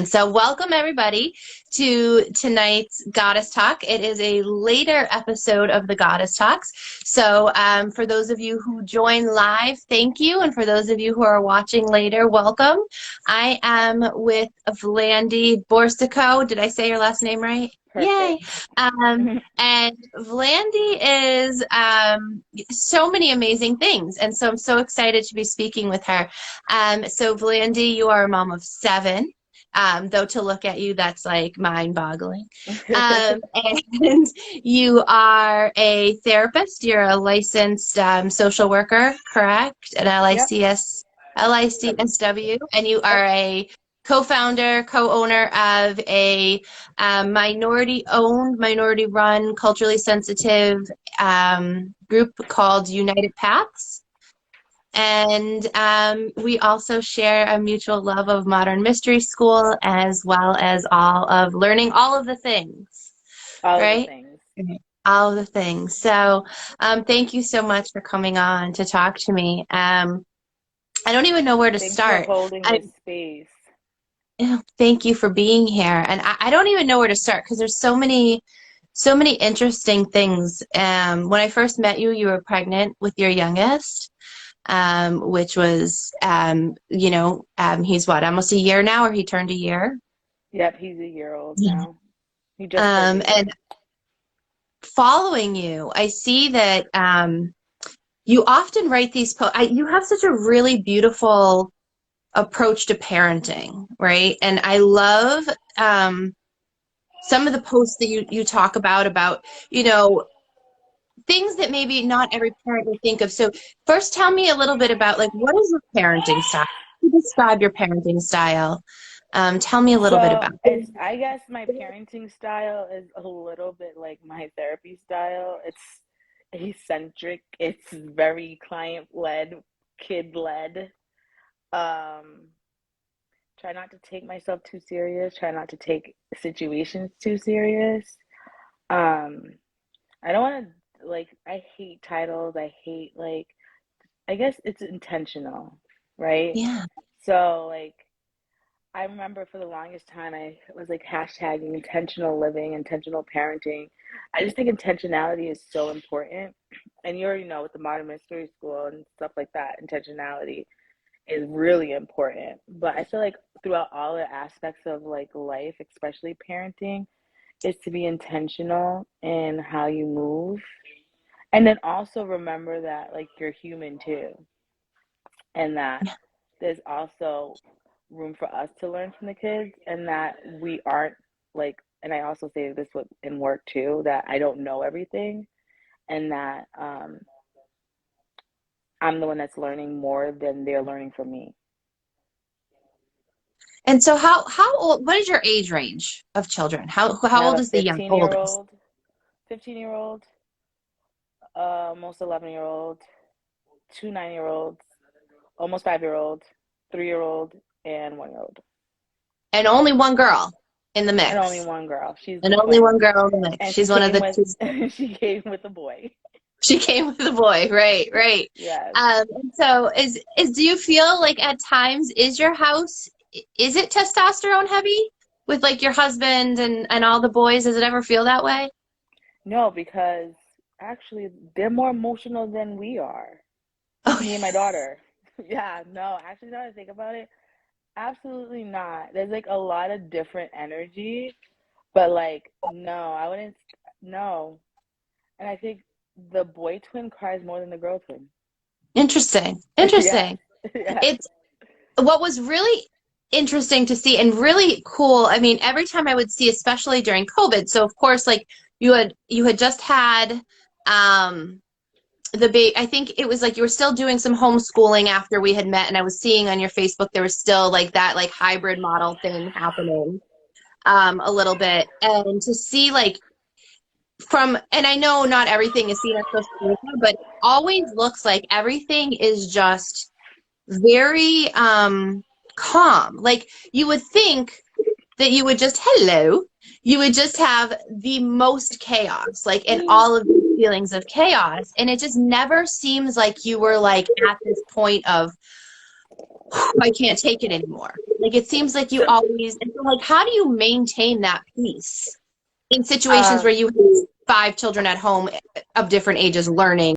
So welcome everybody to tonight's Goddess Talk. It is a later episode of the Goddess Talks. So for those of you who join live, thank you. And for those of you who are watching later, welcome. I am with Vlandy Boursiquot. Did I say your last name right? Yay. Perfect. And Vlandy is so many amazing things. And so I'm so excited to be speaking with her. So Vlandy, you are a mom of 7. Though to look at you, that's like mind-boggling. And you are a therapist. You're a licensed social worker, correct? At Yep. LICSW, and you Yep. are a co-founder, co-owner of a minority-owned, minority-run, culturally sensitive group called United Paths. And we also share a mutual love of modern mystery school as well as all of learning all of the things, All of the right? things. Mhm. All of the things. So thank you so much for coming on to talk to me. I don't even know where to Thanks for start. holding I this space. Thank you for being here. And I don't even know where to start because there's so many interesting things. When I first met you, you were pregnant with your youngest. Which was, he's what, almost a year now, or he turned a year? Yep, he's a year old Yeah. now. He just turned a And year. following you, I see that you often write these posts. You have such a really beautiful approach to parenting, right? And I love some of the posts that you talk about, you know, things that maybe not every parent would think of. So first tell me a little bit about like what is your parenting style? Can you describe your parenting style? Tell me a little bit So about it. it's, I guess my parenting style is a little bit like my therapy style. It's eccentric. It's very client led, kid led. Um, Try not to take myself too serious. Try not to take situations too serious. Um, I don't want to like. I hate titles. I hate like. I guess it's intentional, right? Yeah. So like I remember for the longest time I was like hashtagging intentional living, intentional parenting. I just think intentionality is so important. And you already know with the modern mystery school and stuff like that, intentionality is really important. But I feel like throughout all the aspects of like life, especially parenting, is to be intentional in how you move. And then also remember that like you're human too, and that there's also room for us to learn from the kids, and that we aren't like, and I also say this with in work too, that I don't know everything, and that I'm the one that's learning more than they're learning from me. And so how old, what is your age range of children? I How have old a is the young 15 year oldest? old, 15-year old, almost 11-year old, two 9-year olds, almost 5-year old, 3-year old, and 1-year old. And only one girl in the And only mix. one girl. She's the And only twin. one girl in the mix. And She's one of the two. she came with a boy. She came with a boy, right, right. Yes. And so do you feel like at times is your house, is it testosterone heavy with like your husband and all the boys? Does it ever feel that way? No, because actually they're more emotional than we are. Oh, Me and my daughter. Yeah, no, actually now that I think about it, absolutely not. There's like a lot of different energy, but like no, I wouldn't, no. And I think the boy twin cries more than the girl twin. interesting. Yes. Interesting. Yes. It's what was really interesting to see and really cool. I mean, every time I would see, especially during COVID. So of course, like you had just had um I think it was like you were still doing some homeschooling after we had met, and I was seeing on your Facebook there was still like that like hybrid model thing happening a little bit. And to see like and I know not everything is seen on social media, but it always looks like everything is just very calm. Like you would think that you would just you would just have the most chaos, like in all of these feelings of chaos, and it just never seems like you were like at this point of I can't take it anymore. Like it seems like you So, always, and so like how do you maintain that peace in situations where um, you have 5 children at home of different ages learning?